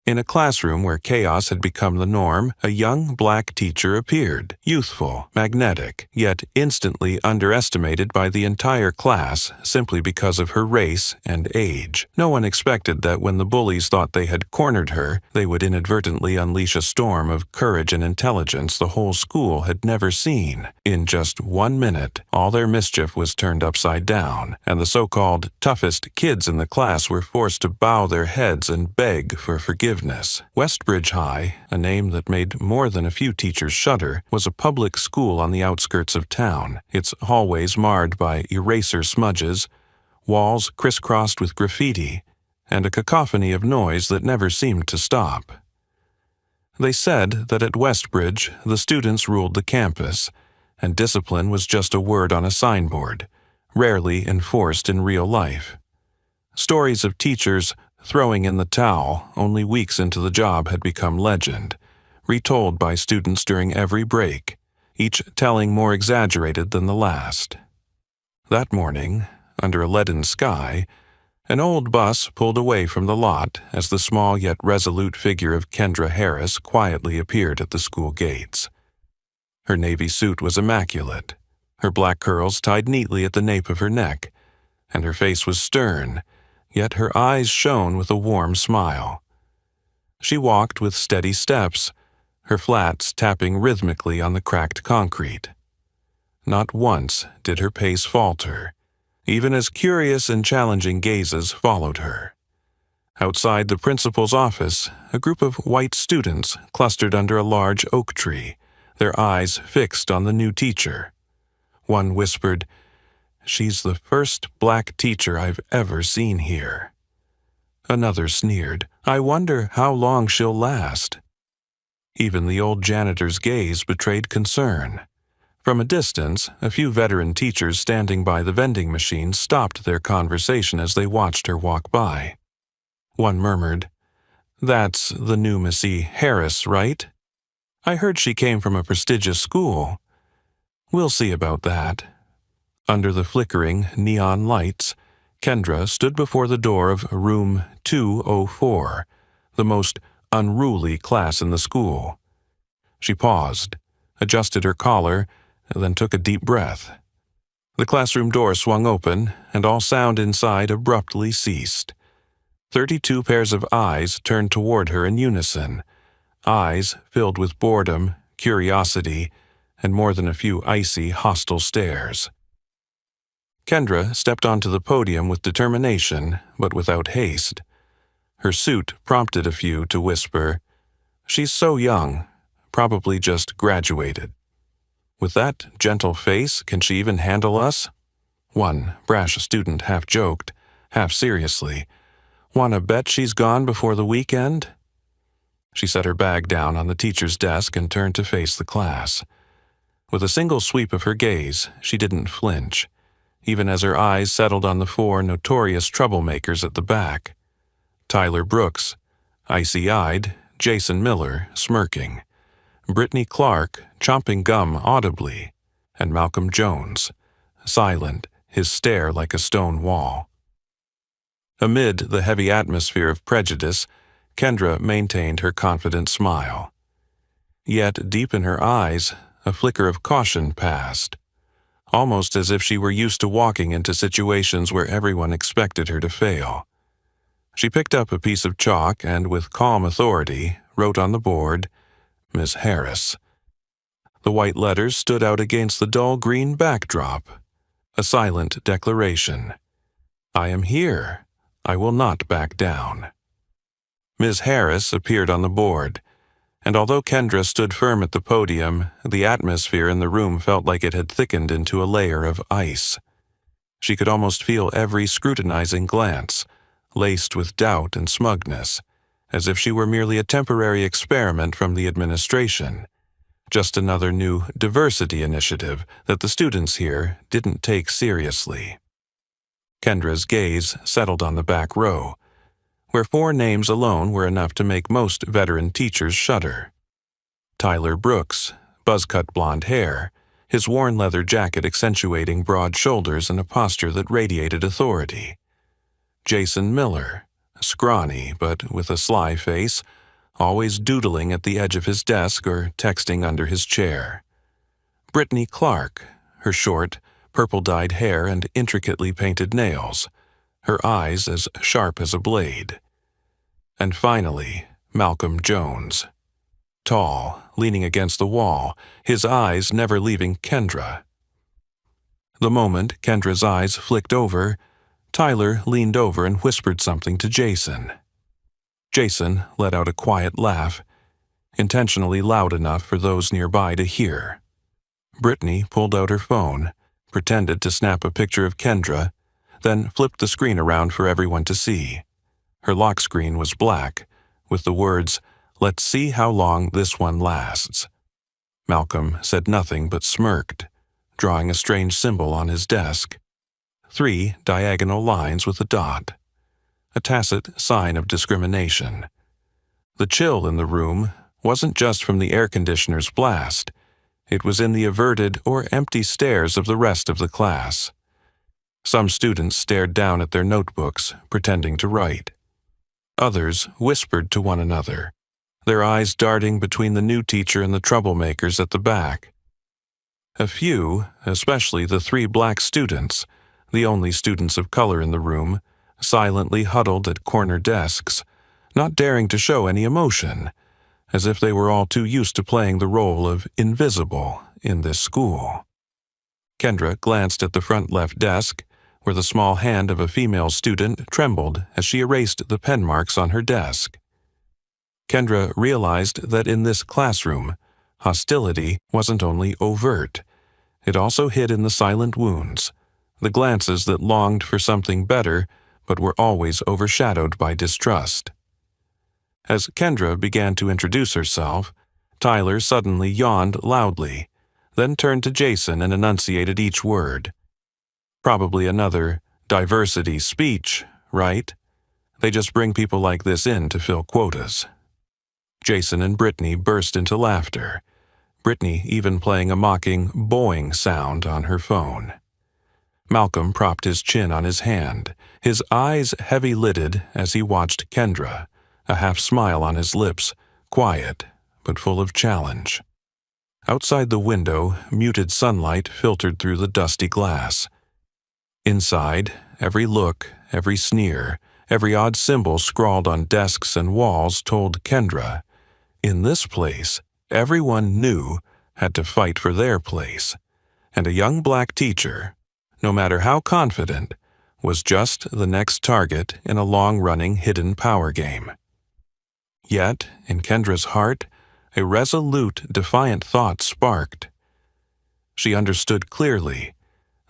In a classroom where chaos had become the norm, a young black teacher appeared, youthful, magnetic, yet instantly underestimated by the entire class simply because of her race and age. No one expected that when the bullies thought they had cornered her, they would inadvertently unleash a storm of courage and intelligence the whole school had never seen. In just 1 minute, all their mischief was turned upside down, and the so-called toughest kids in the class were forced to bow their heads and beg for forgiveness. Westbridge High, a name that made more than a few teachers shudder, was a public school on the outskirts of town, its hallways marred by eraser smudges, walls crisscrossed with graffiti, and a cacophony of noise that never seemed to stop. They said that at Westbridge the students ruled the campus, and discipline was just a word on a signboard, rarely enforced in real life. Stories of teachers throwing in the towel only weeks into the job had become legend, retold by students during every break, each telling more exaggerated than the last. That morning, under a leaden sky, an old bus pulled away from the lot as the small yet resolute figure of Kendra Harris quietly appeared at the school gates. Her navy suit was immaculate, her black curls tied neatly at the nape of her neck, and her face was stern, yet her eyes shone with a warm smile. She walked with steady steps, her flats tapping rhythmically on the cracked concrete. Not once did her pace falter, even as curious and challenging gazes followed her. Outside the principal's office, a group of white students clustered under a large oak tree, their eyes fixed on the new teacher. One whispered, "She's the first black teacher I've ever seen here." Another sneered, "I wonder how long she'll last." Even the old janitor's gaze betrayed concern. From a distance, a few veteran teachers standing by the vending machine stopped their conversation as they watched her walk by. One murmured, "That's the new Missy Harris, right? I heard she came from a prestigious school. We'll see about that." Under the flickering neon lights, Kendra stood before the door of room 204, the most unruly class in the school. She paused, adjusted her collar, then took a deep breath. The classroom door swung open, and all sound inside abruptly ceased. 32 pairs of eyes turned toward her in unison, eyes filled with boredom, curiosity, and more than a few icy, hostile stares. Kendra stepped onto the podium with determination, but without haste. Her suit prompted a few to whisper, "She's so young, probably just graduated. With that gentle face, can she even handle us?" One brash student half joked, half seriously, "Wanna bet she's gone before the weekend?" She set her bag down on the teacher's desk and turned to face the class. With a single sweep of her gaze, she didn't flinch, even as her eyes settled on the 4 notorious troublemakers at the back. Tyler Brooks, icy-eyed, Jason Miller, smirking, Brittany Clark, chomping gum audibly, and Malcolm Jones, silent, his stare like a stone wall. Amid the heavy atmosphere of prejudice, Kendra maintained her confident smile. Yet deep in her eyes, a flicker of caution passed, almost as if she were used to walking into situations where everyone expected her to fail. She picked up a piece of chalk and, with calm authority, wrote on the board, "Miss Harris." The white letters stood out against the dull green backdrop, a silent declaration. "I am here. I will not back down." Ms. Harris appeared on the board, and although Kendra stood firm at the podium, the atmosphere in the room felt like it had thickened into a layer of ice. She could almost feel every scrutinizing glance, laced with doubt and smugness, as if she were merely a temporary experiment from the administration, just another new diversity initiative that the students here didn't take seriously. Kendra's gaze settled on the back row, where 4 names alone were enough to make most veteran teachers shudder. Tyler Brooks, buzz-cut blonde hair, his worn leather jacket accentuating broad shoulders and a posture that radiated authority. Jason Miller, scrawny but with a sly face, always doodling at the edge of his desk or texting under his chair. Brittany Clark, her short, purple-dyed hair and intricately painted nails, her eyes as sharp as a blade. And finally, Malcolm Jones. Tall, leaning against the wall, his eyes never leaving Kendra. The moment Kendra's eyes flicked over, Tyler leaned over and whispered something to Jason. Jason let out a quiet laugh, intentionally loud enough for those nearby to hear. Brittany pulled out her phone, pretended to snap a picture of Kendra, then flipped the screen around for everyone to see. Her lock screen was black, with the words, "Let's see how long this one lasts." Malcolm said nothing but smirked, drawing a strange symbol on his desk. 3 diagonal lines with a dot. A tacit sign of discrimination. The chill in the room wasn't just from the air conditioner's blast. It was in the averted or empty stares of the rest of the class. Some students stared down at their notebooks, pretending to write. Others whispered to one another, their eyes darting between the new teacher and the troublemakers at the back. A few, especially the 3 black students, the only students of color in the room, silently huddled at corner desks, not daring to show any emotion, as if they were all too used to playing the role of invisible in this school. Kendra glanced at the front left desk, where the small hand of a female student trembled as she erased the pen marks on her desk. Kendra realized that in this classroom, hostility wasn't only overt, it also hid in the silent wounds, the glances that longed for something better but were always overshadowed by distrust. As Kendra began to introduce herself, Tyler suddenly yawned loudly, then turned to Jason and enunciated each word. Probably another diversity speech, right? They just bring people like this in to fill quotas. Jason and Brittany burst into laughter, Brittany even playing a mocking boing sound on her phone. Malcolm propped his chin on his hand, his eyes heavy-lidded as he watched Kendra, a half-smile on his lips, quiet but full of challenge. Outside the window, muted sunlight filtered through the dusty glass. Inside, every look, every sneer, every odd symbol scrawled on desks and walls told Kendra, in this place, everyone new had to fight for their place, and a young black teacher, no matter how confident, was just the next target in a long-running hidden power game. Yet, in Kendra's heart, a resolute, defiant thought sparked. She understood clearly.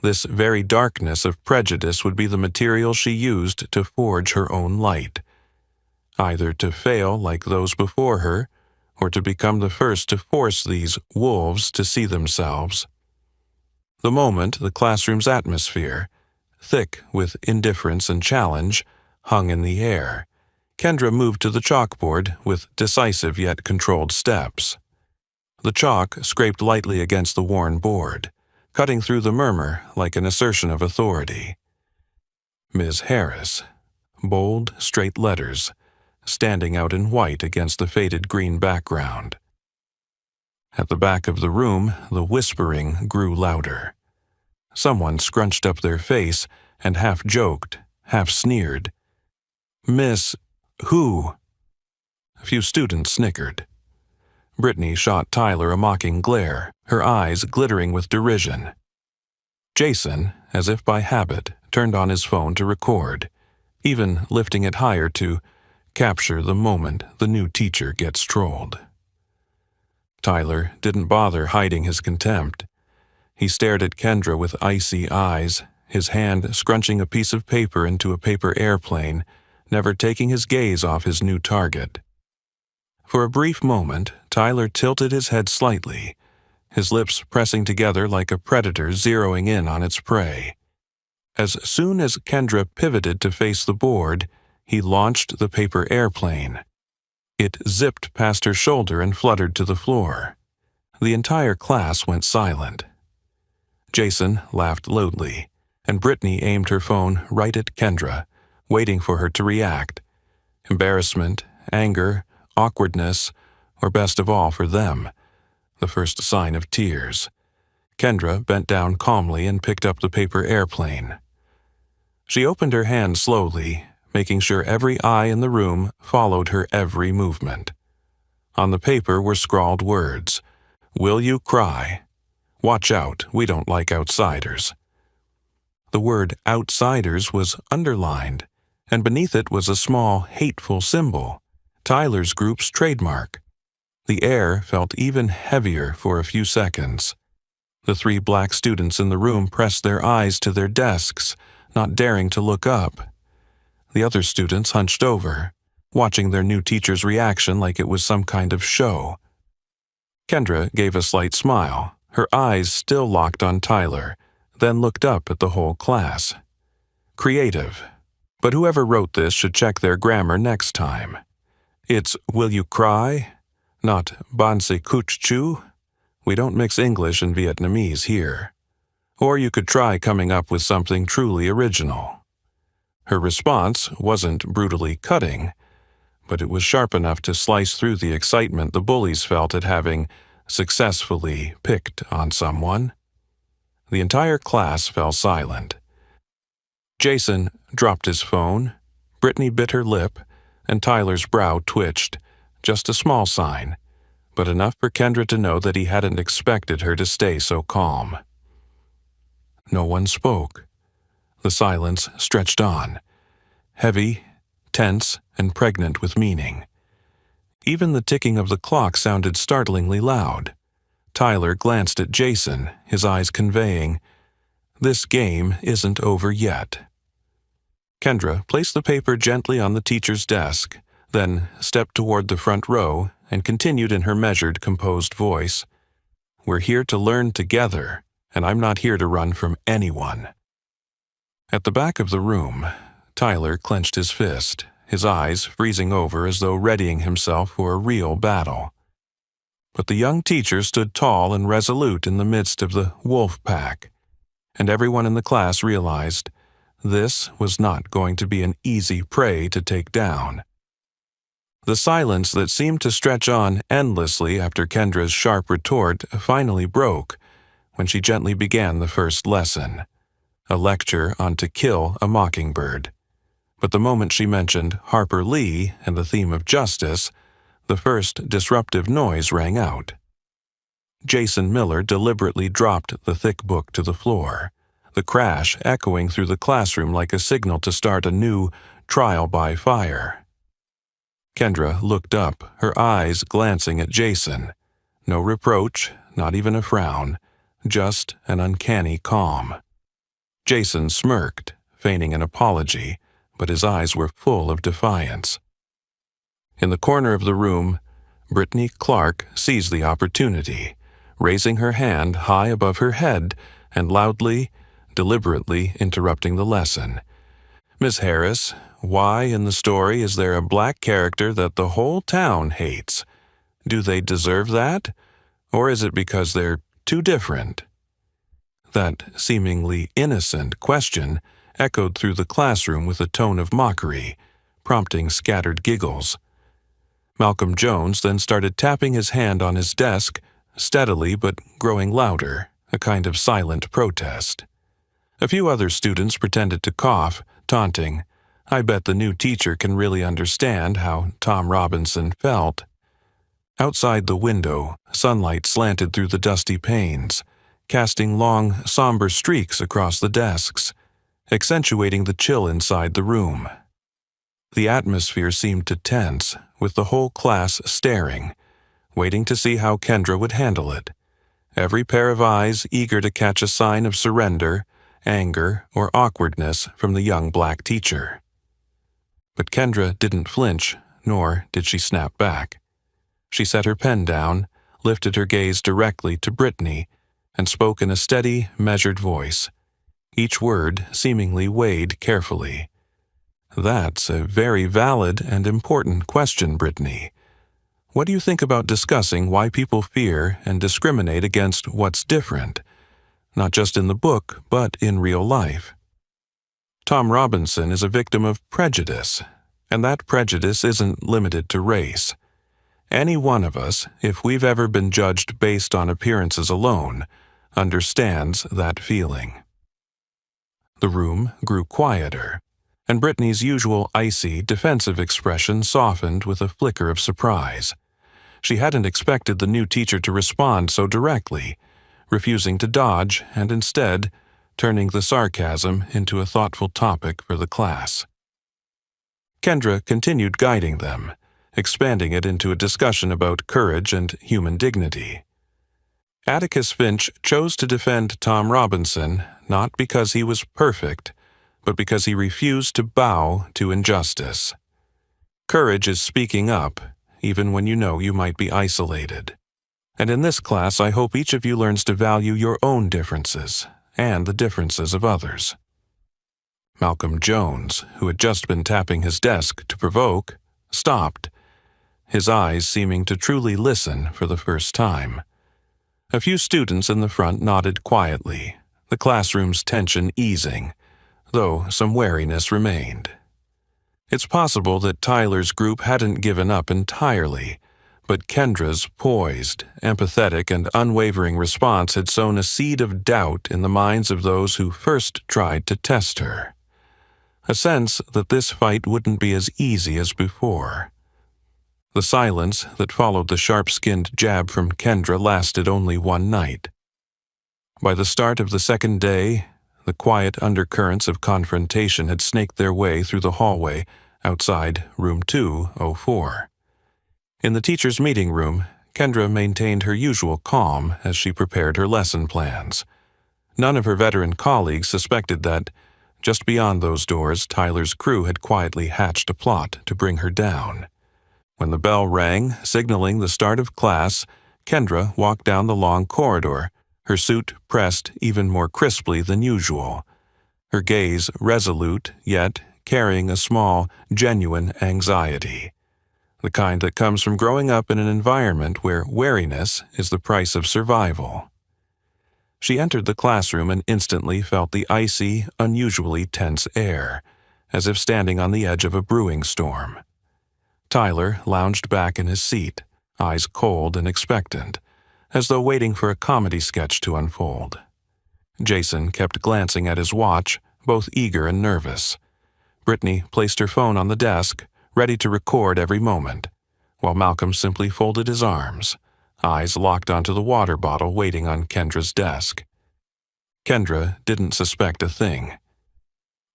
This very darkness of prejudice would be the material she used to forge her own light, either to fail like those before her, or to become the first to force these wolves to see themselves. The moment the classroom's atmosphere, thick with indifference and challenge, hung in the air, Kendra moved to the chalkboard with decisive yet controlled steps. The chalk scraped lightly against the worn board, cutting through the murmur like an assertion of authority. Ms. Harris, bold, straight letters, standing out in white against the faded green background. At the back of the room, the whispering grew louder. Someone scrunched up their face and half joked, half sneered. "Miss who?" A few students snickered. Brittany shot Tyler a mocking glare, her eyes glittering with derision. Jason, as if by habit, turned on his phone to record, even lifting it higher to capture the moment the new teacher gets trolled. Tyler didn't bother hiding his contempt. He stared at Kendra with icy eyes, his hand scrunching a piece of paper into a paper airplane, never taking his gaze off his new target. For a brief moment, Tyler tilted his head slightly, his lips pressing together like a predator zeroing in on its prey. As soon as Kendra pivoted to face the board, he launched the paper airplane. It zipped past her shoulder and fluttered to the floor. The entire class went silent. Jason laughed loudly, and Brittany aimed her phone right at Kendra, waiting for her to react, Embarrassment, anger, awkwardness, or best of all for them, the first sign of tears. Kendra bent down calmly and picked up the paper airplane. She opened her hand slowly, making sure every eye in the room followed her every movement. On the paper were scrawled words, "Will you cry? Watch out, we don't like outsiders." The word outsiders was underlined, and beneath it was a small, hateful symbol, Tyler's group's trademark. The air felt even heavier for a few seconds. The 3 black students in the room pressed their eyes to their desks, not daring to look up. The other students hunched over, watching their new teacher's reaction like it was some kind of show. Kendra gave a slight smile, her eyes still locked on Tyler, then looked up at the whole class. Creative. But whoever wrote this should check their grammar next time. It's "will you cry?" not "ban se kuch chu." We don't mix English and Vietnamese here. Or you could try coming up with something truly original. Her response wasn't brutally cutting, but it was sharp enough to slice through the excitement the bullies felt at having successfully picked on someone. The entire class fell silent. Jason dropped his phone, Brittany bit her lip, and Tyler's brow twitched, just a small sign, but enough for Kendra to know that he hadn't expected her to stay so calm. No one spoke. The silence stretched on, heavy, tense, and pregnant with meaning. Even the ticking of the clock sounded startlingly loud. Tyler glanced at Jason, his eyes conveying, "This game isn't over yet." Kendra placed the paper gently on the teacher's desk, then stepped toward the front row and continued in her measured, composed voice, "We're here to learn together, and I'm not here to run from anyone." At the back of the room, Tyler clenched his fist, his eyes freezing over as though readying himself for a real battle. But the young teacher stood tall and resolute in the midst of the wolf pack, and everyone in the class realized this was not going to be an easy prey to take down. The silence that seemed to stretch on endlessly after Kendra's sharp retort finally broke when she gently began the first lesson, a lecture on To Kill a Mockingbird. But the moment she mentioned Harper Lee and the theme of justice, the first disruptive noise rang out. Jason Miller deliberately dropped the thick book to the floor, the crash echoing through the classroom like a signal to start a new trial by fire. Kendra looked up, her eyes glancing at Jason. No reproach, not even a frown, just an uncanny calm. Jason smirked, feigning an apology, but his eyes were full of defiance. In the corner of the room, Brittany Clark seized the opportunity, raising her hand high above her head and loudly, deliberately interrupting the lesson. "Miss Harris, why in the story is there a black character that the whole town hates? Do they deserve that? Or is it because they're too different?" That seemingly innocent question echoed through the classroom with a tone of mockery, prompting scattered giggles. Malcolm Jones then started tapping his hand on his desk, steadily but growing louder, a kind of silent protest. A few other students pretended to cough, taunting, "I bet the new teacher can really understand how Tom Robinson felt." Outside the window, sunlight slanted through the dusty panes, casting long, somber streaks across the desks, accentuating the chill inside the room. The atmosphere seemed to tense, with the whole class staring, waiting to see how Kendra would handle it, every pair of eyes eager to catch a sign of surrender, anger, or awkwardness from the young black teacher. But Kendra didn't flinch, nor did she snap back. She set her pen down, lifted her gaze directly to Brittany, and spoke in a steady, measured voice, each word seemingly weighed carefully. "That's a very valid and important question, Brittany. What do you think about discussing why people fear and discriminate against what's different, not just in the book, but in real life? Tom Robinson is a victim of prejudice, And that prejudice isn't limited to race. Any one of us, if we've ever been judged based on appearances alone, understands that feeling. The room grew quieter, and Brittany's usual icy, defensive expression softened with a flicker of surprise. She hadn't expected the new teacher to respond so directly, refusing to dodge and instead turning the sarcasm into a thoughtful topic for the class. Kendra continued guiding them, expanding it into a discussion about courage and human dignity. Atticus Finch chose to defend Tom Robinson not because he was perfect, but because he refused to bow to injustice. Courage is speaking up, even when you know you might be isolated. And in this class, I hope each of you learns to value your own differences and the differences of others. Malcolm Jones, who had just been tapping his desk to provoke, stopped, his eyes seeming to truly listen for the first time. A few students in the front nodded quietly, the classroom's tension easing, though some wariness remained. It's possible that Tyler's group hadn't given up entirely, but Kendra's poised, empathetic, and unwavering response had sown a seed of doubt in the minds of those who first tried to test her. A sense that this fight wouldn't be as easy as before. The silence that followed the sharp-skinned jab from Kendra lasted only one night. By the start of the second day, the quiet undercurrents of confrontation had snaked their way through the hallway outside room 204. In the teacher's meeting room, Kendra maintained her usual calm as she prepared her lesson plans. None of her veteran colleagues suspected that, just beyond those doors, Tyler's crew had quietly hatched a plot to bring her down. When the bell rang, signaling the start of class, Kendra walked down the long corridor, her suit pressed even more crisply than usual, her gaze resolute, yet carrying a small, genuine anxiety, the kind that comes from growing up in an environment where wariness is the price of survival. She entered the classroom and instantly felt the icy, unusually tense air, as if standing on the edge of a brewing storm. Tyler lounged back in his seat, eyes cold and expectant, as though waiting for a comedy sketch to unfold. Jason kept glancing at his watch, both eager and nervous. Brittany placed her phone on the desk, ready to record every moment, while Malcolm simply folded his arms, eyes locked onto the water bottle waiting on Kendra's desk. Kendra didn't suspect a thing.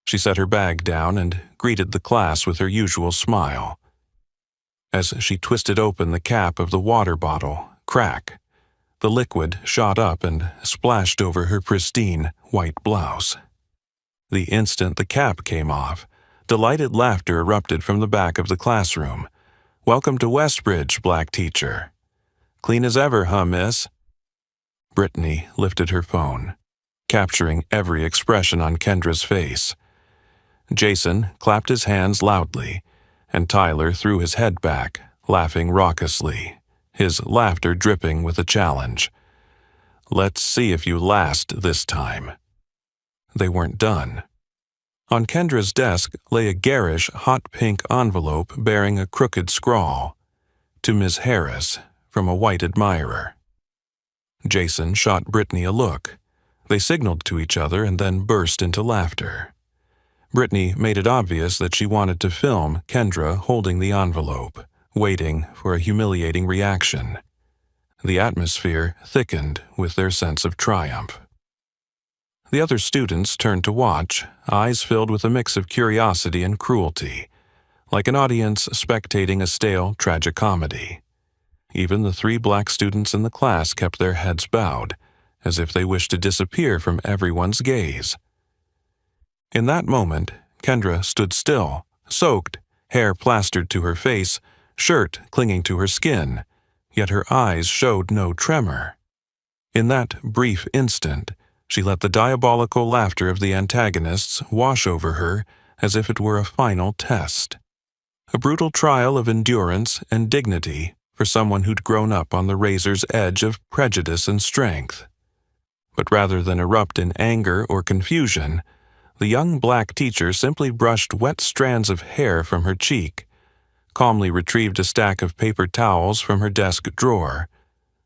She set her bag down and greeted the class with her usual smile. As she twisted open the cap of the water bottle, crack, the liquid shot up and splashed over her pristine white blouse. The instant the cap came off, delighted laughter erupted from the back of the classroom. "Welcome to Westbridge, black teacher." "Clean as ever, huh, miss?" Brittany lifted her phone, capturing every expression on Kendra's face. Jason clapped his hands loudly, and Tyler threw his head back, laughing raucously, his laughter dripping with a challenge. "Let's see if you last this time." They weren't done. On Kendra's desk lay a garish, hot pink envelope bearing a crooked scrawl, "To Miss Harris, from a white admirer." Jason shot Brittany a look. They signaled to each other and then burst into laughter. Brittany made it obvious that she wanted to film Kendra holding the envelope, waiting for a humiliating reaction. The atmosphere thickened with their sense of triumph. The other students turned to watch, eyes filled with a mix of curiosity and cruelty, like an audience spectating a stale tragicomedy. Even the 3 black students in the class kept their heads bowed, as if they wished to disappear from everyone's gaze. In that moment, Kendra stood still, soaked, hair plastered to her face, shirt clinging to her skin, yet her eyes showed no tremor. In that brief instant, she let the diabolical laughter of the antagonists wash over her as if it were a final test. A brutal trial of endurance and dignity for someone who'd grown up on the razor's edge of prejudice and strength. But rather than erupt in anger or confusion, The young black teacher simply brushed wet strands of hair from her cheek, calmly retrieved a stack of paper towels from her desk drawer,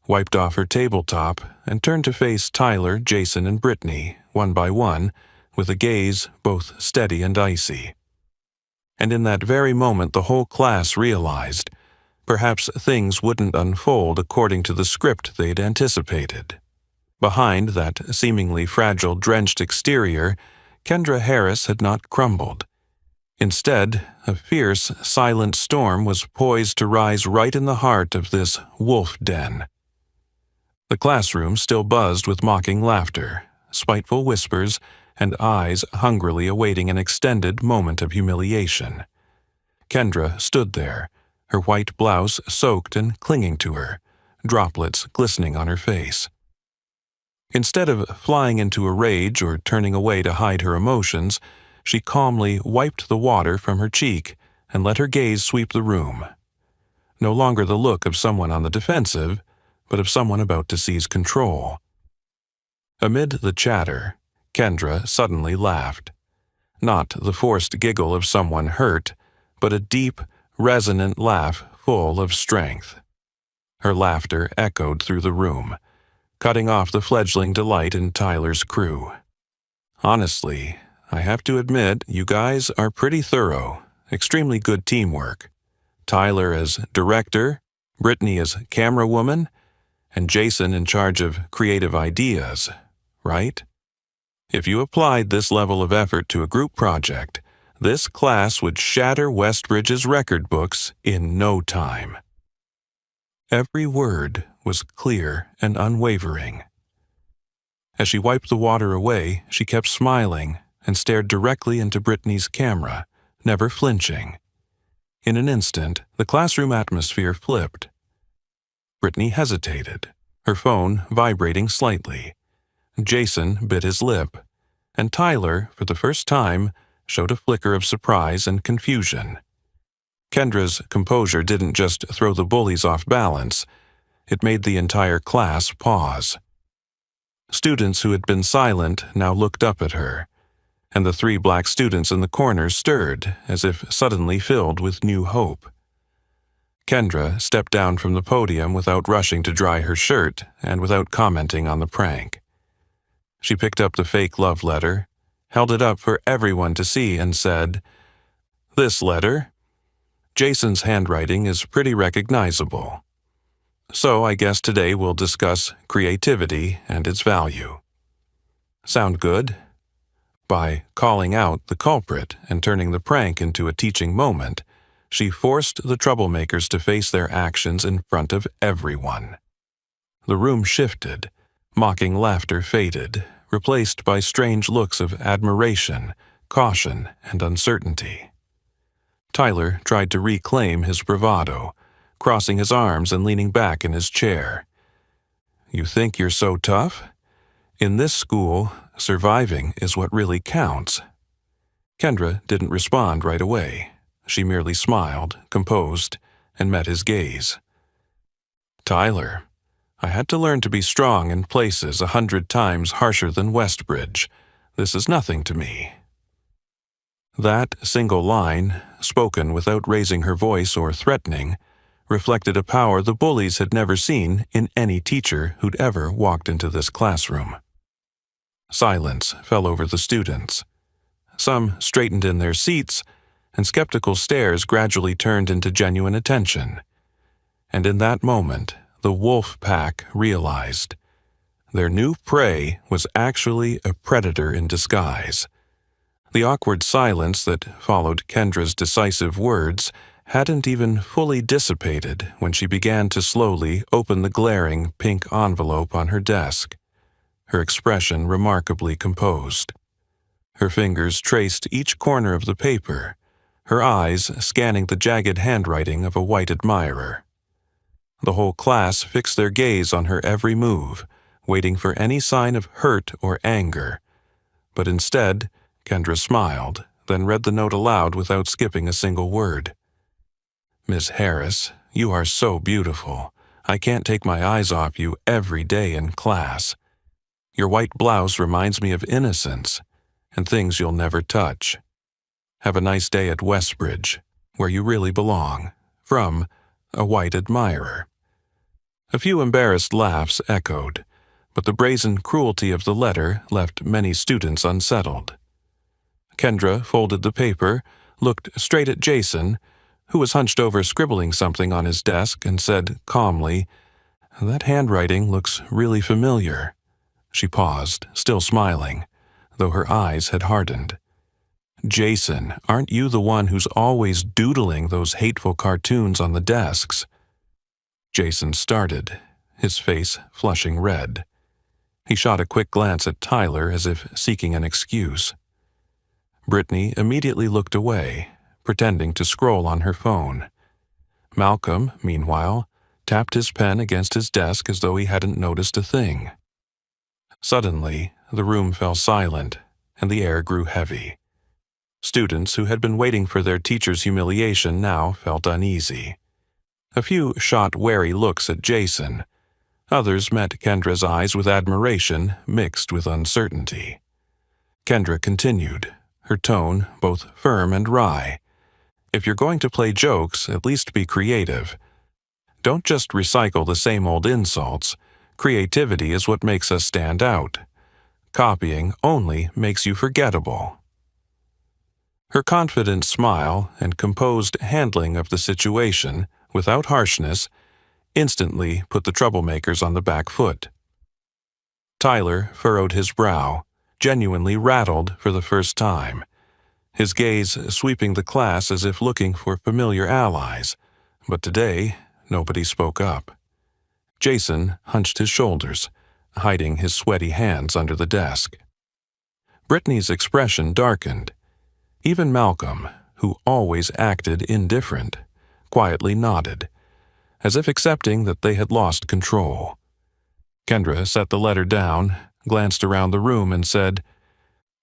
wiped off her tabletop, and turned to face Tyler, Jason, and Brittany, one by one, with a gaze both steady and icy. And in that very moment the whole class realized perhaps things wouldn't unfold according to the script they'd anticipated. Behind that seemingly fragile, drenched exterior, Kendra Harris had not crumbled. Instead, a fierce, silent storm was poised to rise right in the heart of this wolf den. The classroom still buzzed with mocking laughter, spiteful whispers, and eyes hungrily awaiting an extended moment of humiliation. Kendra stood there, her white blouse soaked and clinging to her, droplets glistening on her face. Instead of flying into a rage or turning away to hide her emotions, she calmly wiped the water from her cheek and let her gaze sweep the room. No longer the look of someone on the defensive, but of someone about to seize control. Amid the chatter, Kendra suddenly laughed. Not the forced giggle of someone hurt, but a deep, resonant laugh full of strength. Her laughter echoed through the room, cutting off the fledgling delight in Tyler's crew. Honestly, I have to admit, you guys are pretty thorough, extremely good teamwork. Tyler as director, Brittany as camera woman, and Jason in charge of creative ideas, right? If you applied this level of effort to a group project, this class would shatter Westbridge's record books in no time. Every word was clear and unwavering. As she wiped the water away, she kept smiling and stared directly into Brittany's camera, never flinching. In an instant, the classroom atmosphere flipped. Brittany hesitated, her phone vibrating slightly. Jason bit his lip, and Tyler, for the first time, showed a flicker of surprise and confusion. Kendra's composure didn't just throw the bullies off balance, it made the entire class pause. Students who had been silent now looked up at her, and the 3 black students in the corners stirred as if suddenly filled with new hope. Kendra stepped down from the podium without rushing to dry her shirt and without commenting on the prank. She picked up the fake love letter, held it up for everyone to see, and said, "This letter? Jason's handwriting is pretty recognizable. So I guess today we'll discuss creativity and its value. Sound good?" By calling out the culprit and turning the prank into a teaching moment, she forced the troublemakers to face their actions in front of everyone. The room shifted, mocking laughter faded, replaced by strange looks of admiration, caution, and uncertainty. Tyler tried to reclaim his bravado, crossing his arms and leaning back in his chair. "You think you're so tough? In this school, surviving is what really counts." Kendra didn't respond right away. She merely smiled, composed, and met his gaze. "Tyler, I had to learn to be strong in places 100 times harsher than Westbridge. This is nothing to me." That single line, spoken without raising her voice or threatening, reflected a power the bullies had never seen in any teacher who'd ever walked into this classroom. Silence fell over the students. Some straightened in their seats, and skeptical stares gradually turned into genuine attention. And in that moment, the wolf pack realized their new prey was actually a predator in disguise. The awkward silence that followed Kendra's decisive words hadn't even fully dissipated when she began to slowly open the glaring pink envelope on her desk, her expression remarkably composed. Her fingers traced each corner of the paper, her eyes scanning the jagged handwriting of a white admirer. The whole class fixed their gaze on her every move, waiting for any sign of hurt or anger. But instead, Kendra smiled, then read the note aloud without skipping a single word. "Miss Harris, you are so beautiful. I can't take my eyes off you every day in class. Your white blouse reminds me of innocence, and things you'll never touch. Have a nice day at Westbridge, where you really belong. From a white admirer. A few embarrassed laughs echoed, but the brazen cruelty of the letter left many students unsettled. Kendra folded the paper, looked straight at Jason, who was hunched over scribbling something on his desk, and said calmly, "That handwriting looks really familiar." She paused, still smiling, though her eyes had hardened. "Jason, aren't you the one who's always doodling those hateful cartoons on the desks?" Jason started, his face flushing red. He shot a quick glance at Tyler as if seeking an excuse. Brittany immediately looked away, pretending to scroll on her phone. Malcolm, meanwhile, tapped his pen against his desk as though he hadn't noticed a thing. Suddenly, the room fell silent, and the air grew heavy. Students who had been waiting for their teacher's humiliation now felt uneasy. A few shot wary looks at Jason. Others met Kendra's eyes with admiration mixed with uncertainty. Kendra continued, her tone both firm and wry. "If you're going to play jokes, at least be creative. Don't just recycle the same old insults. Creativity is what makes us stand out. Copying only makes you forgettable." Her confident smile and composed handling of the situation, without harshness, instantly put the troublemakers on the back foot. Tyler furrowed his brow, genuinely rattled for the first time, his gaze sweeping the class as if looking for familiar allies, but today nobody spoke up. Jason hunched his shoulders, hiding his sweaty hands under the desk. Brittany's expression darkened. Even Malcolm, who always acted indifferent, quietly nodded, as if accepting that they had lost control. Kendra set the letter down, glanced around the room, and said,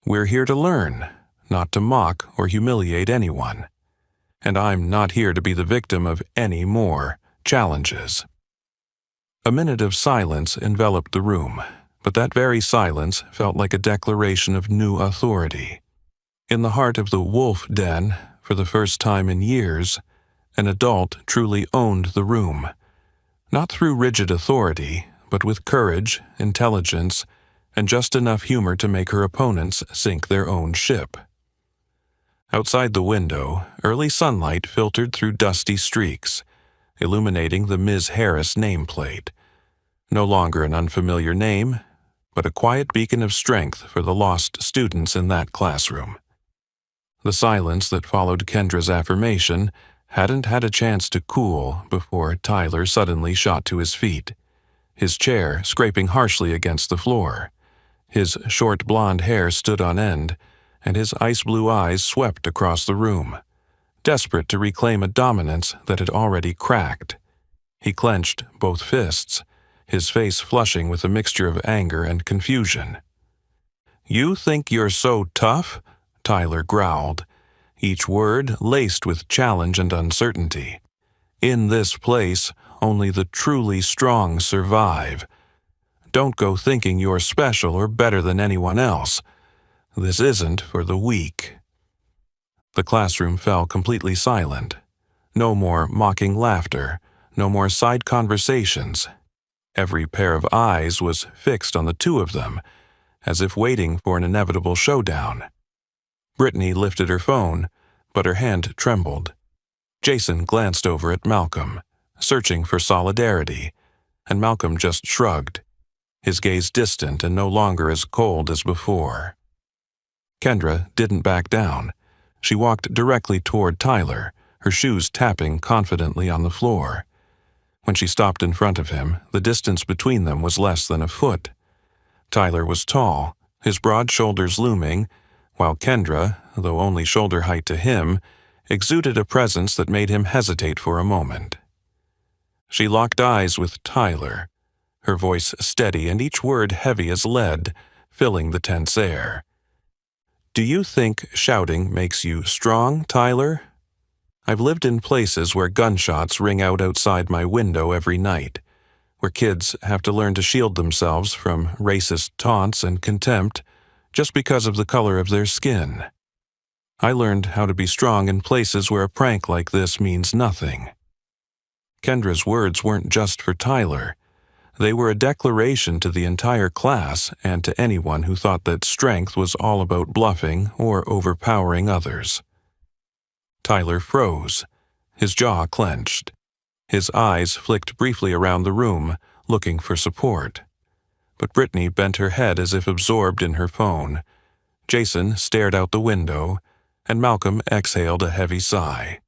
"We're here to learn, not to mock or humiliate anyone. And I'm not here to be the victim of any more challenges." A minute of silence enveloped the room, but that very silence felt like a declaration of new authority. In the heart of the wolf den, for the first time in years, an adult truly owned the room, not through rigid authority, but with courage, intelligence, and just enough humor to make her opponents sink their own ship. Outside the window, early sunlight filtered through dusty streaks, illuminating the Ms. Harris nameplate. No longer an unfamiliar name, but a quiet beacon of strength for the lost students in that classroom. The silence that followed Kendra's affirmation hadn't had a chance to cool before Tyler suddenly shot to his feet, his chair scraping harshly against the floor. His short blonde hair stood on end, and his ice-blue eyes swept across the room, desperate to reclaim a dominance that had already cracked. He clenched both fists, his face flushing with a mixture of anger and confusion. "You think you're so tough?" Tyler growled, each word laced with challenge and uncertainty. "In this place, only the truly strong survive. Don't go thinking you're special or better than anyone else. This isn't for the weak." The classroom fell completely silent. No more mocking laughter, no more side conversations. Every pair of eyes was fixed on the two of them, as if waiting for an inevitable showdown. Brittany lifted her phone, but her hand trembled. Jason glanced over at Malcolm, searching for solidarity, and Malcolm just shrugged, his gaze distant and no longer as cold as before. Kendra didn't back down. She walked directly toward Tyler, her shoes tapping confidently on the floor. When she stopped in front of him, the distance between them was less than a foot. Tyler was tall, his broad shoulders looming, while Kendra, though only shoulder height to him, exuded a presence that made him hesitate for a moment. She locked eyes with Tyler, her voice steady and each word heavy as lead, filling the tense air. "Do you think shouting makes you strong, Tyler? I've lived in places where gunshots ring out outside my window every night, where kids have to learn to shield themselves from racist taunts and contempt, just because of the color of their skin. I learned how to be strong in places where a prank like this means nothing. Kendra's words weren't just for Tyler. They were a declaration to the entire class and to anyone who thought that strength was all about bluffing or overpowering others. Tyler froze, his jaw clenched. His eyes flicked briefly around the room, looking for support. But Brittany bent her head as if absorbed in her phone. Jason stared out the window, and Malcolm exhaled a heavy sigh.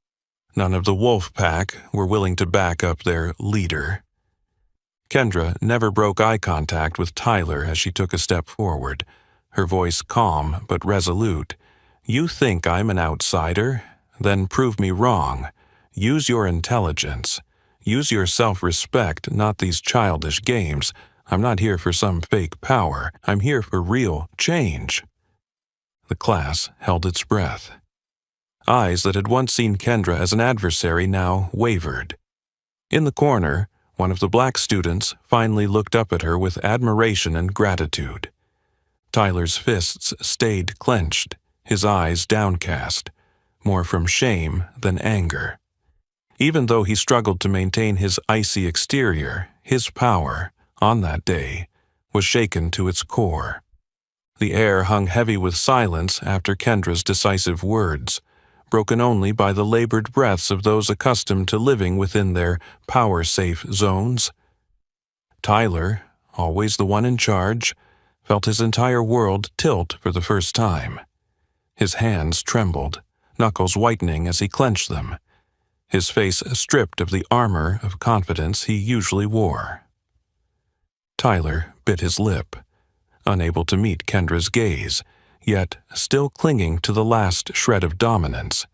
None of the wolf pack were willing to back up their leader. Kendra never broke eye contact with Tyler as she took a step forward, her voice calm but resolute. "You think I'm an outsider? Then prove me wrong. Use your intelligence. Use your self-respect, not these childish games. I'm not here for some fake power. I'm here for real change." The class held its breath. Eyes that had once seen Kendra as an adversary now wavered. In the corner, one of the black students finally looked up at her with admiration and gratitude. Tyler's fists stayed clenched, his eyes downcast, more from shame than anger. Even though he struggled to maintain his icy exterior, his power, on that day, was shaken to its core. The air hung heavy with silence after Kendra's decisive words, broken only by the labored breaths of those accustomed to living within their power-safe zones. Tyler, always the one in charge, felt his entire world tilt for the first time. His hands trembled, knuckles whitening as he clenched them, his face stripped of the armor of confidence he usually wore. Tyler bit his lip, unable to meet Kendra's gaze, yet still clinging to the last shred of dominance.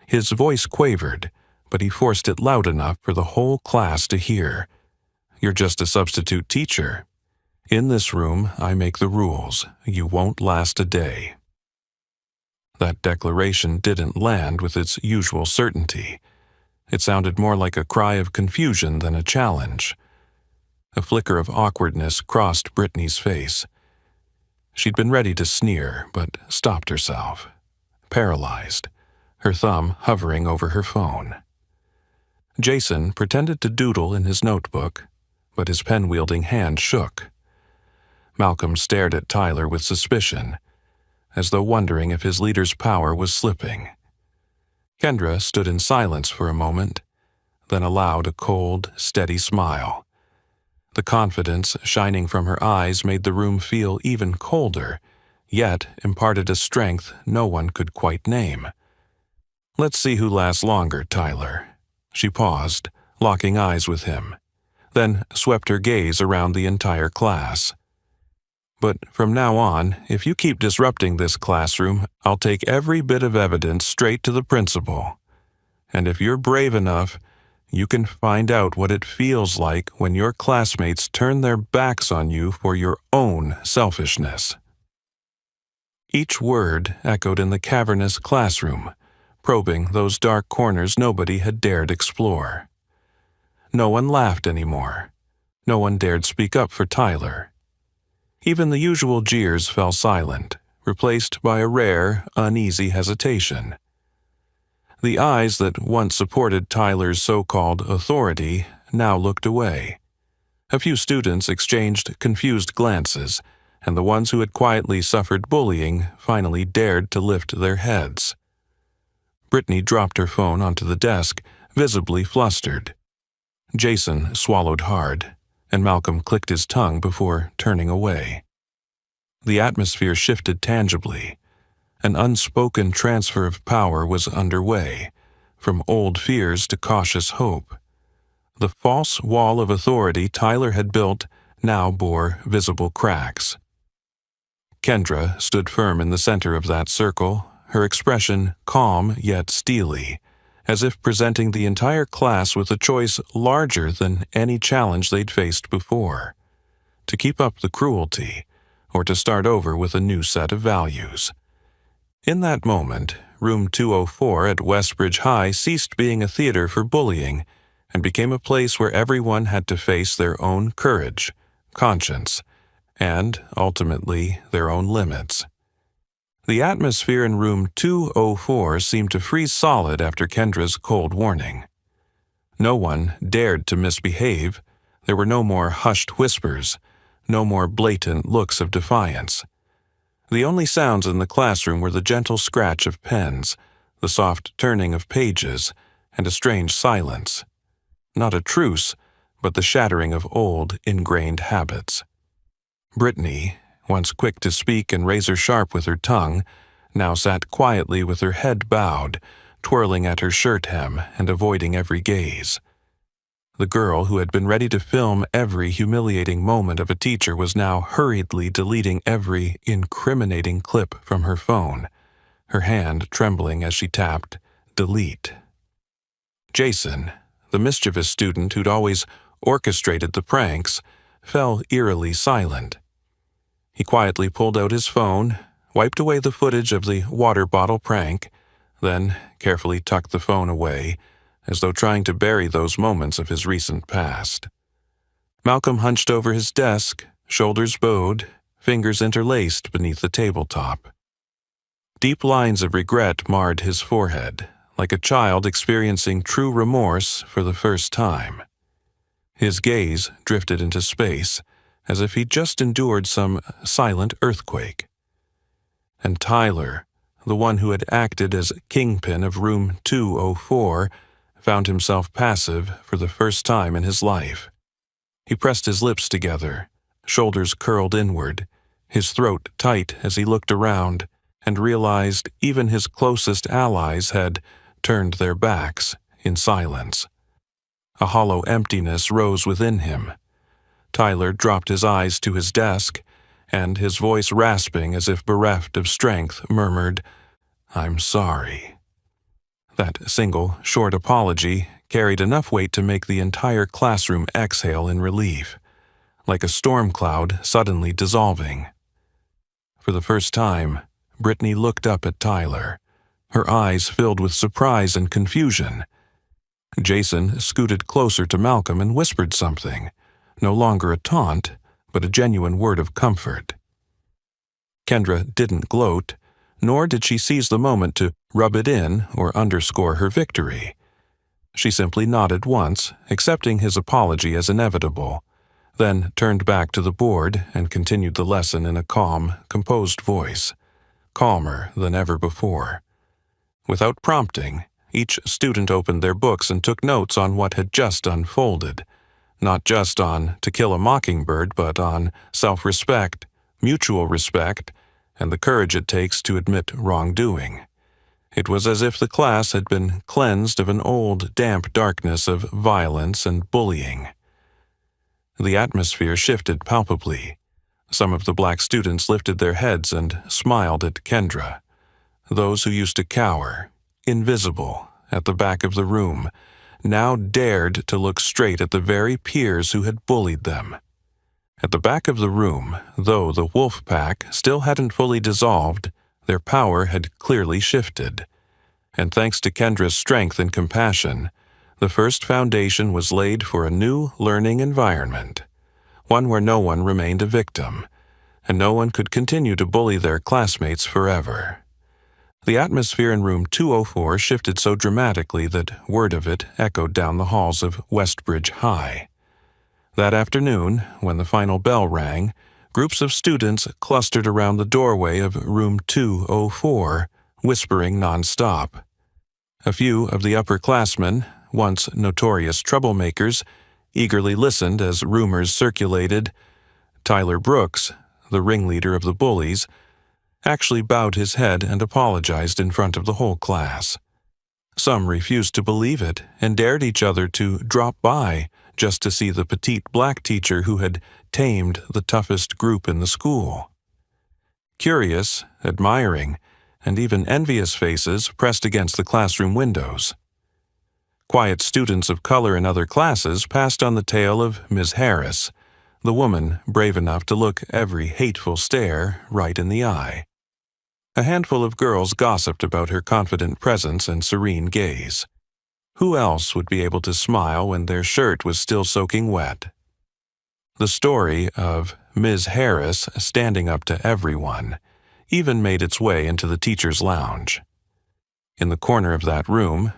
His voice quavered, but he forced it loud enough for the whole class to hear. "You're just a substitute teacher. In this room, I make the rules. You won't last a day." That declaration didn't land with its usual certainty. It sounded more like a cry of confusion than a challenge. A flicker of awkwardness crossed Brittany's face. She'd been ready to sneer, but stopped herself, paralyzed, her thumb hovering over her phone. Jason pretended to doodle in his notebook, but his pen-wielding hand shook. Malcolm stared at Tyler with suspicion, as though wondering if his leader's power was slipping. Kendra stood in silence for a moment, then allowed a cold, steady smile. The confidence shining from her eyes made the room feel even colder, yet imparted a strength no one could quite name. "Let's see who lasts longer, Tyler." She paused, locking eyes with him, then swept her gaze around the entire class. "But from now on, if you keep disrupting this classroom, I'll take every bit of evidence straight to the principal. And if you're brave enough, you can find out what it feels like when your classmates turn their backs on you for your own selfishness." Each word echoed in the cavernous classroom, probing those dark corners nobody had dared explore. No one laughed anymore. No one dared speak up for Tyler. Even the usual jeers fell silent, replaced by a rare, uneasy hesitation. The eyes that once supported Tyler's so-called authority now looked away. A few students exchanged confused glances, and the ones who had quietly suffered bullying finally dared to lift their heads. Brittany dropped her phone onto the desk, visibly flustered. Jason swallowed hard, and Malcolm clicked his tongue before turning away. The atmosphere shifted tangibly. An unspoken transfer of power was underway, from old fears to cautious hope. The false wall of authority Tyler had built now bore visible cracks. Kendra stood firm in the center of that circle, her expression calm yet steely, as if presenting the entire class with a choice larger than any challenge they'd faced before: to keep up the cruelty, or to start over with a new set of values. In that moment, room 204 at Westbridge High ceased being a theater for bullying and became a place where everyone had to face their own courage, conscience, and, ultimately, their own limits. The atmosphere in room 204 seemed to freeze solid after Kendra's cold warning. No one dared to misbehave. There were no more hushed whispers, no more blatant looks of defiance. The only sounds in the classroom were the gentle scratch of pens, the soft turning of pages, and a strange silence. Not a truce, but the shattering of old, ingrained habits. Brittany, once quick to speak and razor-sharp with her tongue, now sat quietly with her head bowed, twirling at her shirt hem and avoiding every gaze. The girl who had been ready to film every humiliating moment of a teacher was now hurriedly deleting every incriminating clip from her phone, her hand trembling as she tapped delete. Jason, the mischievous student who'd always orchestrated the pranks, fell eerily silent. He quietly pulled out his phone, wiped away the footage of the water bottle prank, then carefully tucked the phone away, as though trying to bury those moments of his recent past. Malcolm hunched over his desk, shoulders bowed, fingers interlaced beneath the tabletop. Deep lines of regret marred his forehead, like a child experiencing true remorse for the first time. His gaze drifted into space, as if he'd just endured some silent earthquake. And Tyler, the one who had acted as kingpin of room 204, found himself passive for the first time in his life. He pressed his lips together, shoulders curled inward, his throat tight as he looked around and realized even his closest allies had turned their backs in silence. A hollow emptiness rose within him. Tyler dropped his eyes to his desk, and his voice rasping as if bereft of strength, murmured, "I'm sorry." That single, short apology carried enough weight to make the entire classroom exhale in relief, like a storm cloud suddenly dissolving. For the first time, Brittany looked up at Tyler, her eyes filled with surprise and confusion. Jason scooted closer to Malcolm and whispered something, no longer a taunt, but a genuine word of comfort. Kendra didn't gloat, nor did she seize the moment to rub it in or underscore her victory. She simply nodded once, accepting his apology as inevitable, then turned back to the board and continued the lesson in a calm, composed voice, calmer than ever before. Without prompting, each student opened their books and took notes on what had just unfolded, not just on To Kill a Mockingbird, but on self-respect, mutual respect, and the courage it takes to admit wrongdoing. It was as if the class had been cleansed of an old, damp darkness of violence and bullying. The atmosphere shifted palpably. Some of the black students lifted their heads and smiled at Kendra. Those who used to cower, invisible, at the back of the room, now dared to look straight at the very peers who had bullied them. At the back of the room, though the wolf pack still hadn't fully dissolved, their power had clearly shifted. And thanks to Kendra's strength and compassion, the first foundation was laid for a new learning environment, one where no one remained a victim, and no one could continue to bully their classmates forever. The atmosphere in room 204 shifted so dramatically that word of it echoed down the halls of Westbridge High. That afternoon, when the final bell rang, groups of students clustered around the doorway of room 204, whispering nonstop. A few of the upperclassmen, once notorious troublemakers, eagerly listened as rumors circulated. Tyler Brooks, the ringleader of the Bullies, actually bowed his head and apologized in front of the whole class. Some refused to believe it and dared each other to drop by just to see the petite black teacher who had tamed the toughest group in the school. Curious, admiring, and even envious faces pressed against the classroom windows. Quiet students of color in other classes passed on the tale of Ms. Harris, the woman brave enough to look every hateful stare right in the eye. A handful of girls gossiped about her confident presence and serene gaze. Who else would be able to smile when their shirt was still soaking wet? The story of Ms. Harris standing up to everyone, even made its way into the teacher's lounge. In the corner of that room,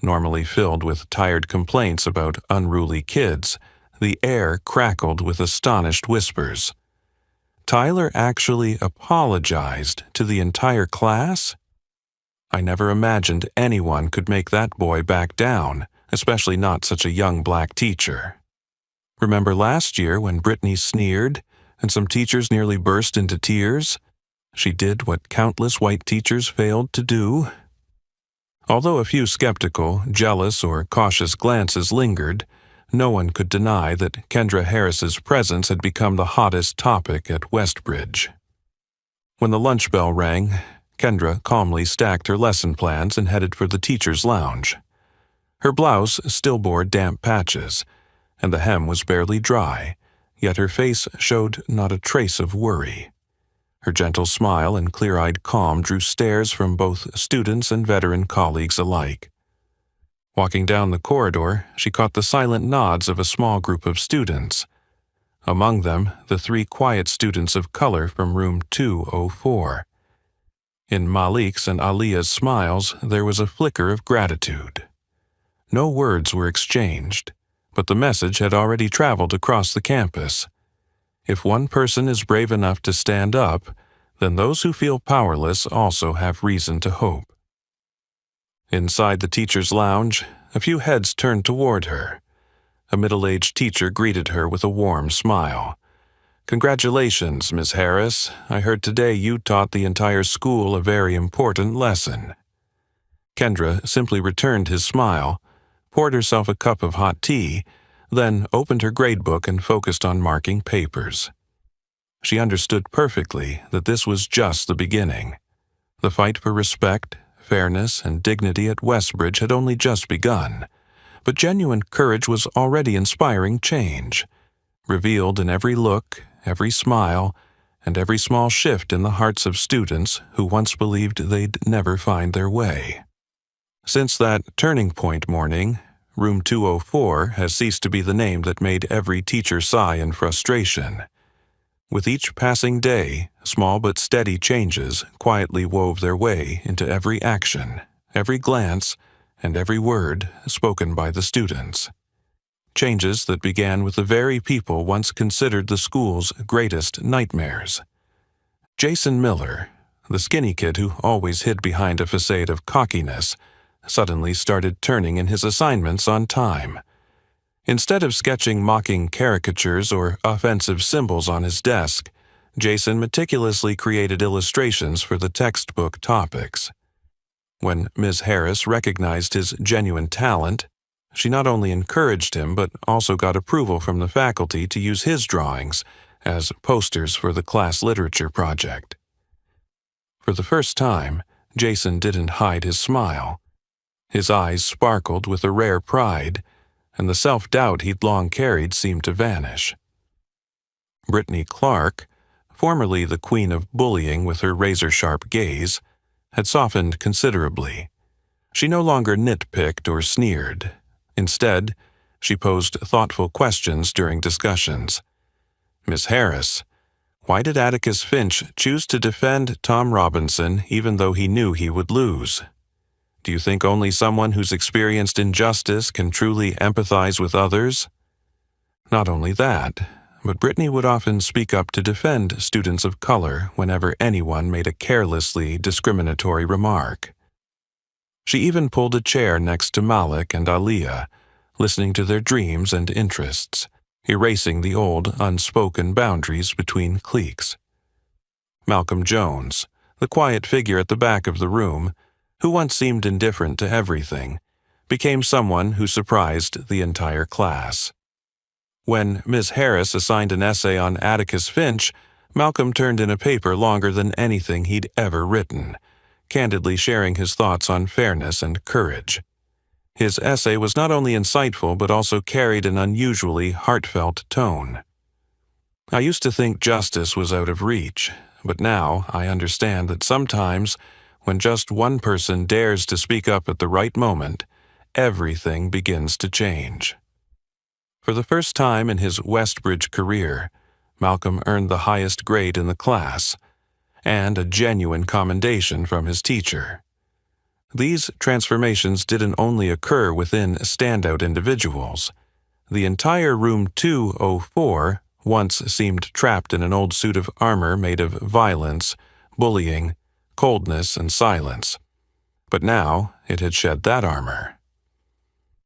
normally filled with tired complaints about unruly kids, the air crackled with astonished whispers. Tyler actually apologized to the entire class? I never imagined anyone could make that boy back down, especially not such a young black teacher. Remember last year when Brittany sneered and some teachers nearly burst into tears? She did what countless white teachers failed to do. Although a few skeptical, jealous, or cautious glances lingered, no one could deny that Kendra Harris's presence had become the hottest topic at Westbridge. When the lunch bell rang, Kendra calmly stacked her lesson plans and headed for the teacher's lounge. Her blouse still bore damp patches, and the hem was barely dry, yet her face showed not a trace of worry. Her gentle smile and clear-eyed calm drew stares from both students and veteran colleagues alike. Walking down the corridor, she caught the silent nods of a small group of students. Among them, the 3 quiet students of color from room 204. In Malik's and Aliyah's smiles, there was a flicker of gratitude. No words were exchanged, but the message had already traveled across the campus. If one person is brave enough to stand up, then those who feel powerless also have reason to hope. Inside the teacher's lounge, a few heads turned toward her. A middle-aged teacher greeted her with a warm smile. "Congratulations, Miss Harris. I heard today you taught the entire school a very important lesson." Kendra simply returned his smile, poured herself a cup of hot tea, then opened her gradebook and focused on marking papers. She understood perfectly that this was just the beginning. The fight for respect, fairness, and dignity at Westbridge had only just begun, but genuine courage was already inspiring change, revealed in every look, every smile, and every small shift in the hearts of students who once believed they'd never find their way. Since that turning point morning, Room 204 has ceased to be the name that made every teacher sigh in frustration. With each passing day, small but steady changes quietly wove their way into every action, every glance, and every word spoken by the students. Changes that began with the very people once considered the school's greatest nightmares. Jason Miller, the skinny kid who always hid behind a facade of cockiness, suddenly started turning in his assignments on time. Instead of sketching mocking caricatures or offensive symbols on his desk, Jason meticulously created illustrations for the textbook topics. When Ms. Harris recognized his genuine talent, she not only encouraged him but also got approval from the faculty to use his drawings as posters for the class literature project. For the first time, Jason didn't hide his smile. His eyes sparkled with a rare pride, and the self-doubt he'd long carried seemed to vanish. Brittany Clark, formerly the queen of bullying with her razor-sharp gaze, had softened considerably. She no longer nitpicked or sneered. Instead, she posed thoughtful questions during discussions. "Miss Harris, why did Atticus Finch choose to defend Tom Robinson even though he knew he would lose? Do you think only someone who's experienced injustice can truly empathize with others?" Not only that, but Brittany would often speak up to defend students of color whenever anyone made a carelessly discriminatory remark. She even pulled a chair next to Malik and Aliyah, listening to their dreams and interests, erasing the old, unspoken boundaries between cliques. Malcolm Jones, the quiet figure at the back of the room, who once seemed indifferent to everything, became someone who surprised the entire class. When Ms. Harris assigned an essay on Atticus Finch, Malcolm turned in a paper longer than anything he'd ever written, candidly sharing his thoughts on fairness and courage. His essay was not only insightful but also carried an unusually heartfelt tone. "I used to think justice was out of reach, but now I understand that sometimes, when just one person dares to speak up at the right moment, everything begins to change." For the first time in his Westbridge career, Malcolm earned the highest grade in the class, and a genuine commendation from his teacher. These transformations didn't only occur within standout individuals. The entire room 204 once seemed trapped in an old suit of armor made of violence, bullying, coldness, and silence. But now it had shed that armor.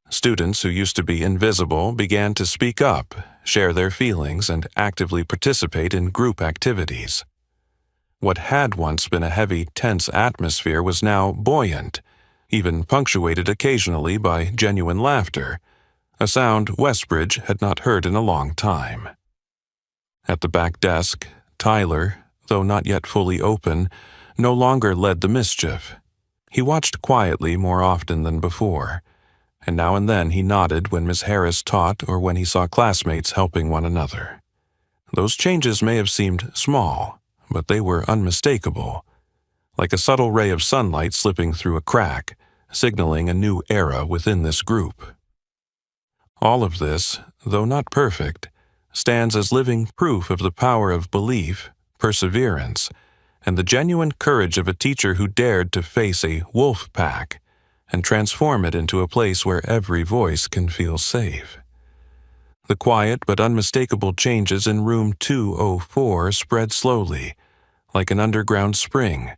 Students who used to be invisible began to speak up, share their feelings, and actively participate in group activities. What had once been a heavy, tense atmosphere was now buoyant, even punctuated occasionally by genuine laughter, a sound Westbridge had not heard in a long time. At the back desk, Tyler, though not yet fully open, no longer led the mischief. He watched quietly more often than before, and now and then he nodded when Miss Harris taught or when he saw classmates helping one another. Those changes may have seemed small, but they were unmistakable, like a subtle ray of sunlight slipping through a crack, signaling a new era within this group. All of this, though not perfect, stands as living proof of the power of belief, perseverance, and the genuine courage of a teacher who dared to face a wolf pack and transform it into a place where every voice can feel safe. The quiet but unmistakable changes in room 204 spread slowly, like an underground spring,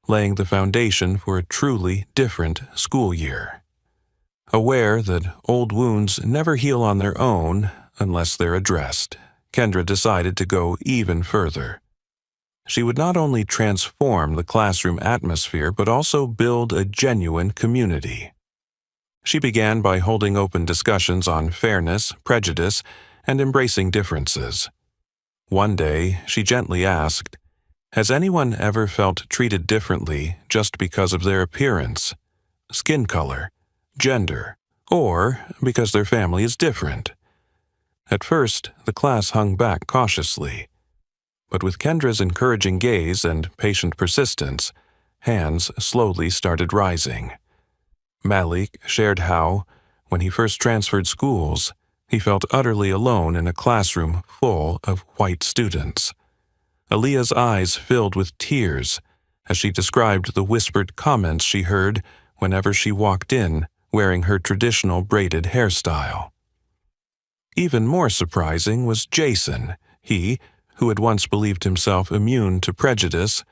laying the foundation for a truly different school year. Aware that old wounds never heal on their own unless they're addressed, Kendra decided to go even further. She would not only transform the classroom atmosphere but also build a genuine community. She began by holding open discussions on fairness, prejudice, and embracing differences. One day, she gently asked, "Has anyone ever felt treated differently just because of their appearance, skin color, gender, or because their family is different?" At first, the class hung back cautiously, but with Kendra's encouraging gaze and patient persistence, hands slowly started rising. Malik shared how, when he first transferred schools, he felt utterly alone in a classroom full of white students. Aaliyah's eyes filled with tears as she described the whispered comments she heard whenever she walked in wearing her traditional braided hairstyle. Even more surprising was Jason. He, who had once believed himself immune to prejudice,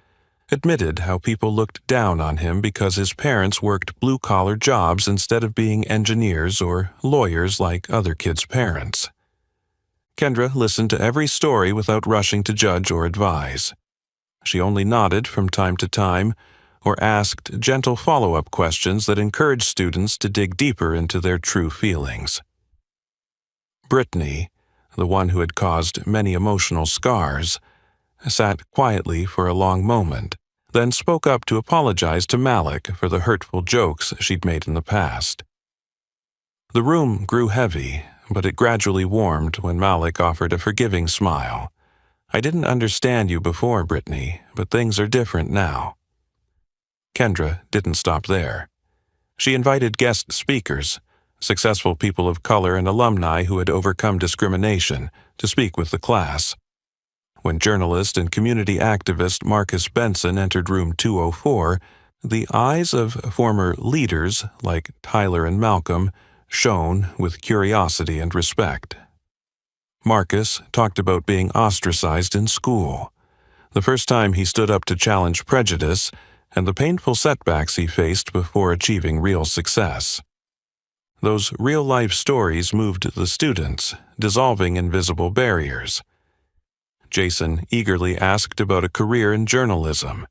admitted how people looked down on him because his parents worked blue-collar jobs instead of being engineers or lawyers like other kids' parents. Kendra listened to every story without rushing to judge or advise. She only nodded from time to time or asked gentle follow-up questions that encouraged students to dig deeper into their true feelings. Brittany, the one who had caused many emotional scars, sat quietly for a long moment, then spoke up to apologize to Malik for the hurtful jokes she'd made in the past. The room grew heavy, but it gradually warmed when Malik offered a forgiving smile. "I didn't understand you before, Brittany, but things are different now." Kendra didn't stop there. She invited guest speakers, successful people of color and alumni who had overcome discrimination, to speak with the class. When journalist and community activist Marcus Benson entered room 204, the eyes of former leaders like Tyler and Malcolm shone with curiosity and respect. Marcus talked about being ostracized in school, the first time he stood up to challenge prejudice, and the painful setbacks he faced before achieving real success. Those real-life stories moved the students, dissolving invisible barriers. Jason eagerly asked about a career in journalism.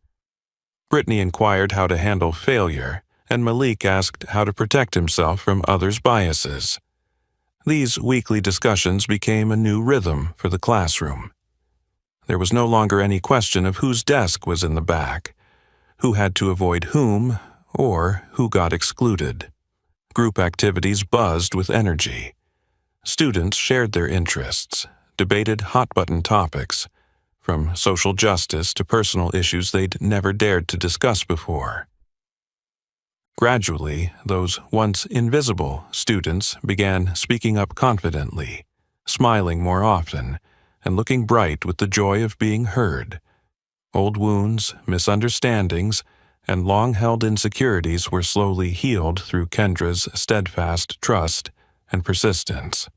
Brittany inquired how to handle failure, and Malik asked how to protect himself from others' biases. These weekly discussions became a new rhythm for the classroom. There was no longer any question of whose desk was in the back, who had to avoid whom, or who got excluded. Group activities buzzed with energy. Students shared their interests, debated hot-button topics, from social justice to personal issues they'd never dared to discuss before. Gradually, those once invisible students began speaking up confidently, smiling more often, and looking bright with the joy of being heard. Old wounds, misunderstandings, and long-held insecurities were slowly healed through Kendra's steadfast trust and persistence.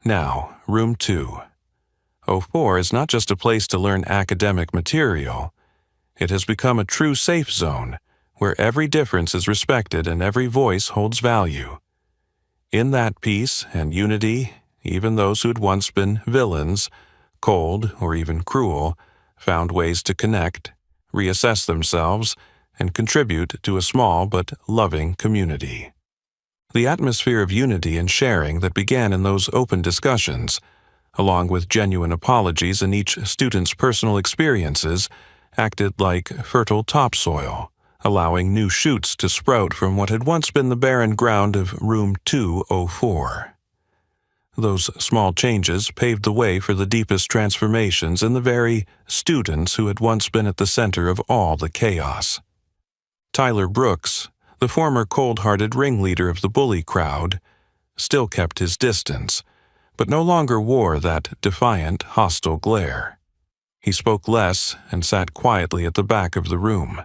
Now, Room 204 is not just a place to learn academic material. It has become a true safe zone where every difference is respected and every voice holds value. In that peace and unity, even those who had once been villains, cold or even cruel, found ways to connect, reassess themselves, and contribute to a small but loving community. The atmosphere of unity and sharing that began in those open discussions, along with genuine apologies in each student's personal experiences, acted like fertile topsoil, allowing new shoots to sprout from what had once been the barren ground of Room 204. Those small changes paved the way for the deepest transformations in the very students who had once been at the center of all the chaos. Tyler Brooks, the former cold-hearted ringleader of the bully crowd, still kept his distance, but no longer wore that defiant, hostile glare. He spoke less and sat quietly at the back of the room.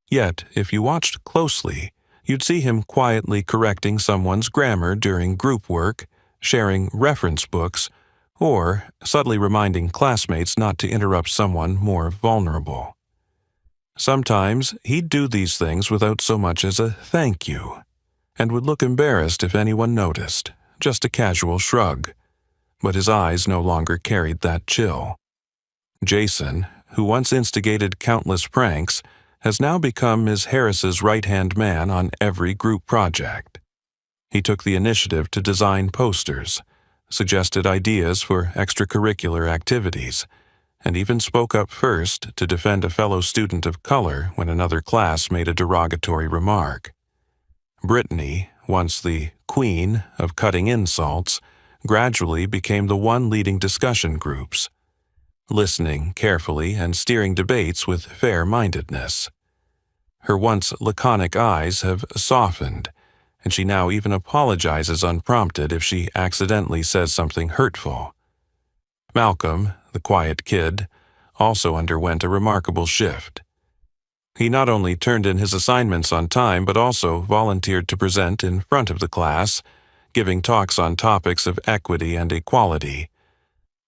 Yet, if you watched closely, you'd see him quietly correcting someone's grammar during group work, sharing reference books, or subtly reminding classmates not to interrupt someone more vulnerable. Sometimes he'd do these things without so much as a thank you, and would look embarrassed if anyone noticed, just a casual shrug. But his eyes no longer carried that chill. Jason, who once instigated countless pranks, has now become Ms. Harris's right-hand man on every group project. He took the initiative to design posters, suggested ideas for extracurricular activities, and even spoke up first to defend a fellow student of color when another class made a derogatory remark. Brittany, once the queen of cutting insults, gradually became the one leading discussion groups, listening carefully and steering debates with fair-mindedness. Her once laconic eyes have softened, and she now even apologizes unprompted if she accidentally says something hurtful. Malcolm, the quiet kid, also underwent a remarkable shift. He not only turned in his assignments on time but also volunteered to present in front of the class, giving talks on topics of equity and equality,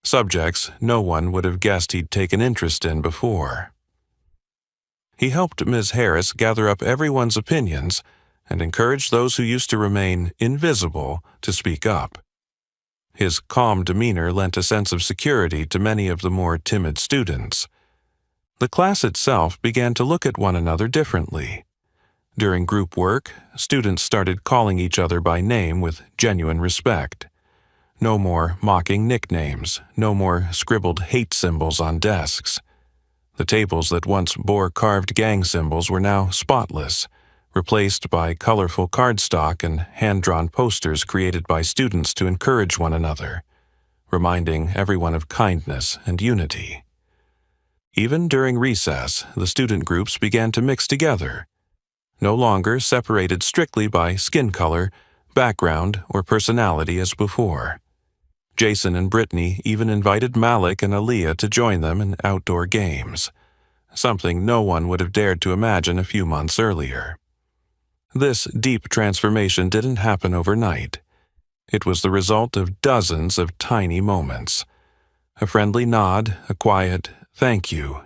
subjects no one would have guessed he'd taken interest in before. He helped Ms. Harris gather up everyone's opinions and encouraged those who used to remain invisible to speak up. His calm demeanor lent a sense of security to many of the more timid students. The class itself began to look at one another differently. During group work, students started calling each other by name with genuine respect. No more mocking nicknames, no more scribbled hate symbols on desks. The tables that once bore carved gang symbols were now spotless, replaced by colorful cardstock and hand-drawn posters created by students to encourage one another, reminding everyone of kindness and unity. Even during recess, the student groups began to mix together, no longer separated strictly by skin color, background, or personality as before. Jason and Brittany even invited Malik and Aaliyah to join them in outdoor games, something no one would have dared to imagine a few months earlier. This deep transformation didn't happen overnight. It was the result of dozens of tiny moments. A friendly nod, a quiet thank you.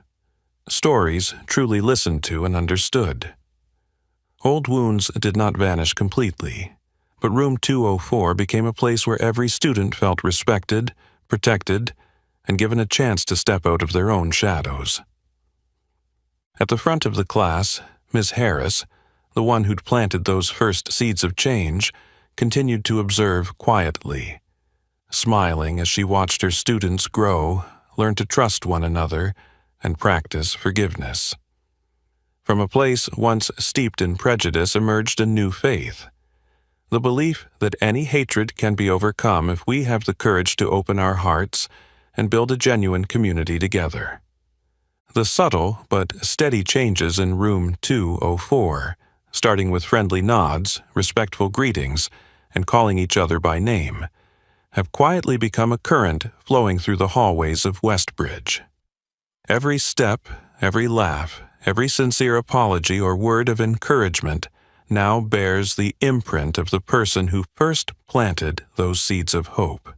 Stories truly listened to and understood. Old wounds did not vanish completely, but Room 204 became a place where every student felt respected, protected, and given a chance to step out of their own shadows. At the front of the class, Ms. Harris, the one who'd planted those first seeds of change, continued to observe quietly, smiling as she watched her students grow, learn to trust one another, and practice forgiveness. From a place once steeped in prejudice emerged a new faith, the belief that any hatred can be overcome if we have the courage to open our hearts and build a genuine community together. The subtle but steady changes in Room 204, starting with friendly nods, respectful greetings, and calling each other by name, have quietly become a current flowing through the hallways of Westbridge. Every step, every laugh, every sincere apology or word of encouragement now bears the imprint of the person who first planted those seeds of hope.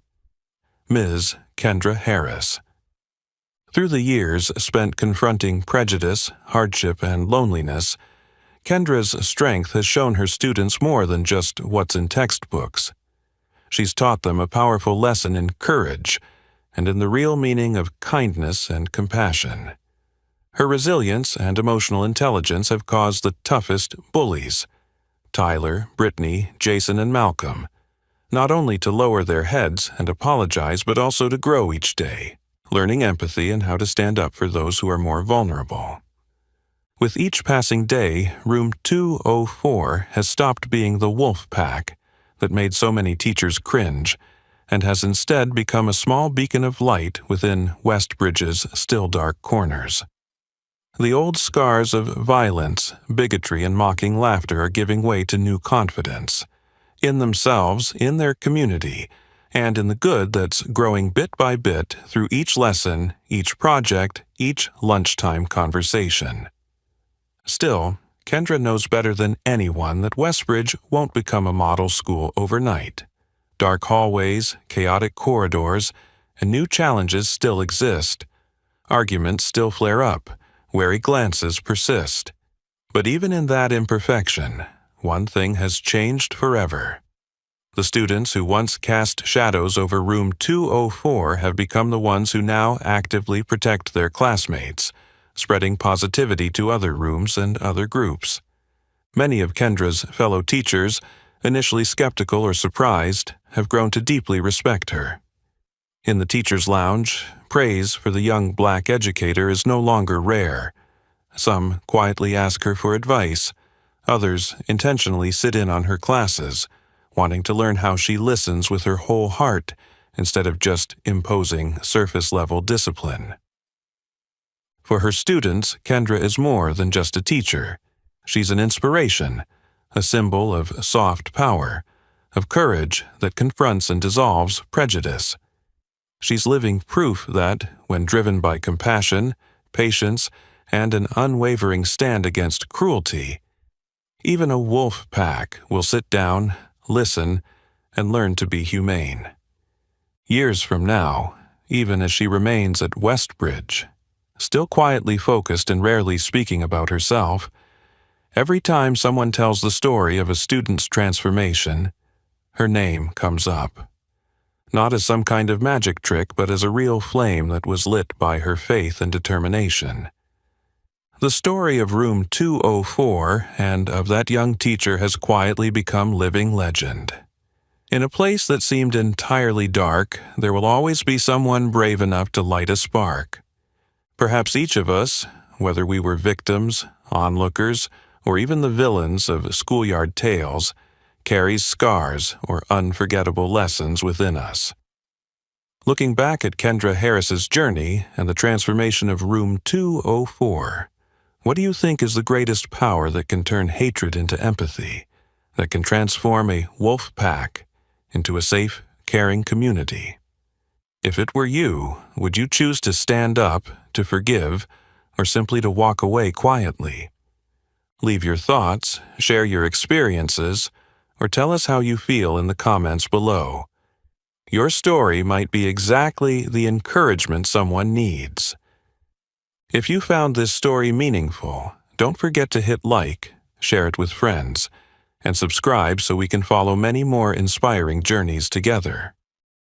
Ms. Kendra Harris. Through the years spent confronting prejudice, hardship, and loneliness, Kendra's strength has shown her students more than just what's in textbooks. She's taught them a powerful lesson in courage and in the real meaning of kindness and compassion. Her resilience and emotional intelligence have caused the toughest bullies, Tyler, Brittany, Jason, and Malcolm, not only to lower their heads and apologize, but also to grow each day, learning empathy and how to stand up for those who are more vulnerable. With each passing day, Room 204 has stopped being the wolf pack that made so many teachers cringe, and has instead become a small beacon of light within Westbridge's still dark corners. The old scars of violence, bigotry, and mocking laughter are giving way to new confidence, in themselves, in their community, and in the good that's growing bit by bit through each lesson, each project, each lunchtime conversation. Still, Kendra knows better than anyone that Westbridge won't become a model school overnight. Dark hallways, chaotic corridors, and new challenges still exist. Arguments still flare up, wary glances persist. But even in that imperfection, one thing has changed forever. The students who once cast shadows over Room 204 have become the ones who now actively protect their classmates, spreading positivity to other rooms and other groups. Many of Kendra's fellow teachers, initially skeptical or surprised, have grown to deeply respect her. In the teacher's lounge, praise for the young black educator is no longer rare. Some quietly ask her for advice. Others intentionally sit in on her classes, wanting to learn how she listens with her whole heart instead of just imposing surface-level discipline. For her students, Kendra is more than just a teacher. She's an inspiration, a symbol of soft power, of courage that confronts and dissolves prejudice. She's living proof that, when driven by compassion, patience, and an unwavering stand against cruelty, even a wolf pack will sit down, listen, and learn to be humane. Years from now, even as she remains at Westbridge, still quietly focused and rarely speaking about herself, every time someone tells the story of a student's transformation, her name comes up. Not as some kind of magic trick, but as a real flame that was lit by her faith and determination. The story of Room 204 and of that young teacher has quietly become living legend. In a place that seemed entirely dark, there will always be someone brave enough to light a spark. Perhaps each of us, whether we were victims, onlookers, or even the villains of schoolyard tales, carries scars or unforgettable lessons within us. Looking back at Kendra Harris's journey and the transformation of Room 204, what do you think is the greatest power that can turn hatred into empathy, that can transform a wolf pack into a safe, caring community? If it were you, would you choose to stand up, to forgive, or simply to walk away quietly? Leave your thoughts, share your experiences, or tell us how you feel in the comments below. Your story might be exactly the encouragement someone needs. If you found this story meaningful, don't forget to hit like, share it with friends, and subscribe so we can follow many more inspiring journeys together.